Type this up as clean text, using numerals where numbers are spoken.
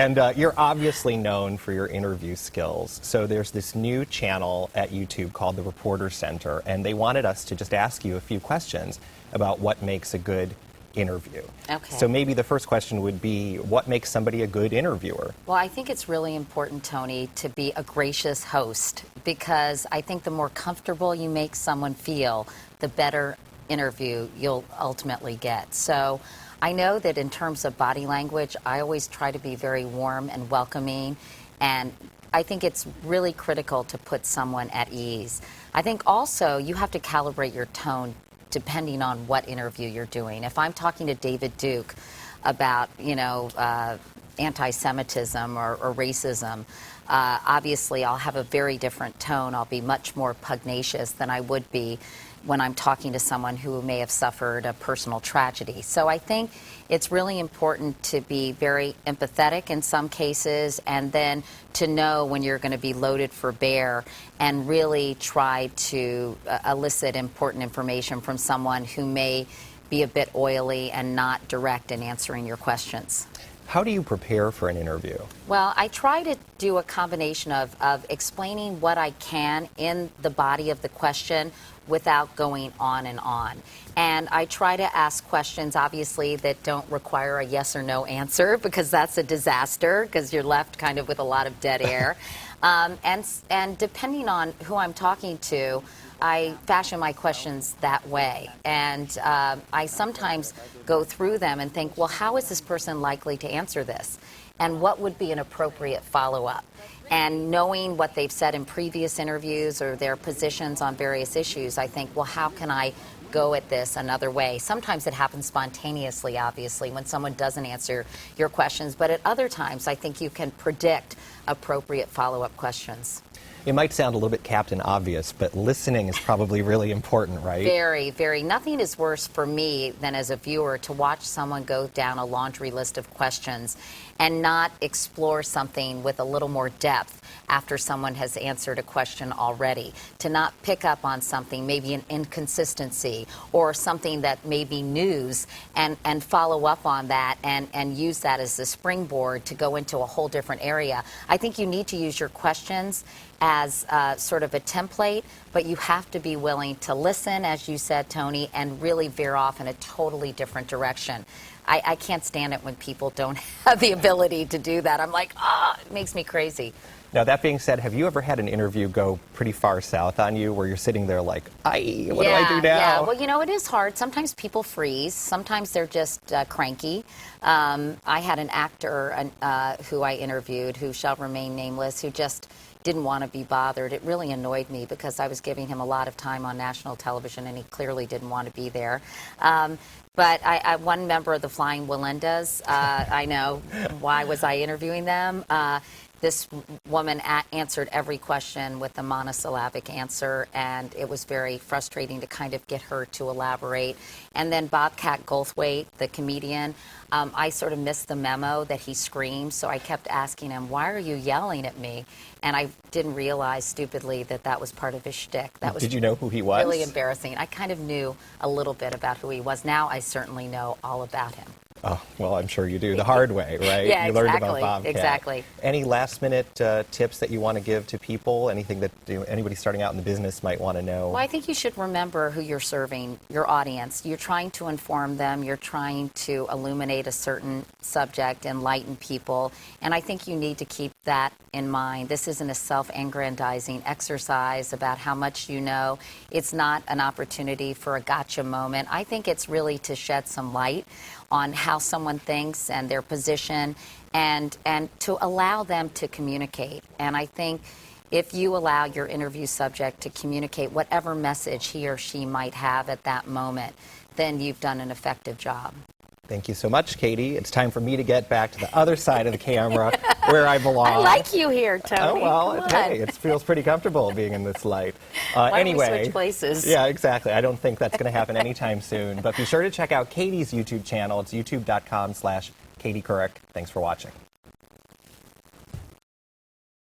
And you're obviously known for your interview skills. So there's this new channel at YouTube called the Reporter Center, and they wanted us to just ask you a few questions about what makes a good interview. Okay. So maybe the first question would be, what makes somebody a good interviewer? Well, I think it's really important, Tony, to be a gracious host, because I think the more comfortable you make someone feel, the better interview you'll ultimately get. So I know that in terms of body language, I always try to be very warm and welcoming, and I think it's really critical to put someone at ease. I think also you have to calibrate your tone depending on what interview you're doing. If I'm talking to David Duke about, anti-Semitism or racism, obviously I'll have a very different tone. I'll be much more pugnacious than I would be when I'm talking to someone who may have suffered a personal tragedy. So I think it's really important to be very empathetic in some cases, and then to know when you're going to be loaded for bear and really try to elicit important information from someone who may be a bit oily and not direct in answering your questions. How do you prepare for an interview? Well, I try to do a combination of explaining what I can in the body of the question without going on and on. And I try to ask questions, obviously, that don't require a yes or no answer, because that's a disaster, because you're left kind of with a lot of dead air. And depending on who I'm talking to, I fashion my questions that way. And I sometimes go through them and think, well, how is this person likely to answer this? And what would be an appropriate follow-up? And knowing what they've said in previous interviews or their positions on various issues, I think, well, how can I go at this another way? Sometimes it happens spontaneously, obviously, when someone doesn't answer your questions. But at other times, I think you can predict appropriate follow-up questions. It might sound a little bit Captain Obvious, but listening is probably really important, right? Very, very. Nothing is worse for me than as a viewer to watch someone go down a laundry list of questions and not explore something with a little more depth after someone has answered a question already. To not pick up on something, maybe an inconsistency or something that may be news, and follow up on that and use that as a springboard to go into a whole different area. I think you need to use your questions as sort of a template, but you have to be willing to listen, as you said, Tony, and really veer off in a totally different direction. I can't stand it when people don't have the ability to do that. I'm like, it makes me crazy. Now, that being said, have you ever had an interview go pretty far south on you where you're sitting there like, what do I do now? Yeah, well, it is hard. Sometimes people freeze. Sometimes they're just cranky. I had an actor who I interviewed, who shall remain nameless, who just didn't want to be bothered. It really annoyed me because I was giving him a lot of time on national television and he clearly didn't want to be there. But one member of the Flying Wallendas, I know, why was I interviewing them? This woman answered every question with a monosyllabic answer, and it was very frustrating to kind of get her to elaborate. And then Bobcat Goldthwait, the comedian, I sort of missed the memo that he screamed, so I kept asking him, why are you yelling at me? And I didn't realize, stupidly, that was part of his shtick. Did you know who he was? Really embarrassing. I kind of knew a little bit about who he was. Now I certainly know all about him. Oh, well, I'm sure you do. The hard way, right? Yeah, you exactly. learned about Bobcat. Exactly. Any last-minute tips that you want to give to people? Anything that anybody starting out in the business might want to know? Well, I think you should remember who you're serving, your audience. You're trying to inform them. You're trying to illuminate a certain subject, enlighten people. And I think you need to keep that in mind. This isn't a self-aggrandizing exercise about how much you know. It's not an opportunity for a gotcha moment. I think it's really to shed some light on how someone thinks and their position, and to allow them to communicate. And I think if you allow your interview subject to communicate whatever message he or she might have at that moment, then you've done an effective job. Thank you so much, Katie. It's time for me to get back to the other side of the camera where I belong. I like you here, Tony. Oh, well, hey, it feels pretty comfortable being in this light. Why anyway, don't we switch places? Yeah, exactly. I don't think that's going to happen anytime soon. But be sure to check out Katie's YouTube channel. It's youtube.com/Katie Couric. Thanks for watching.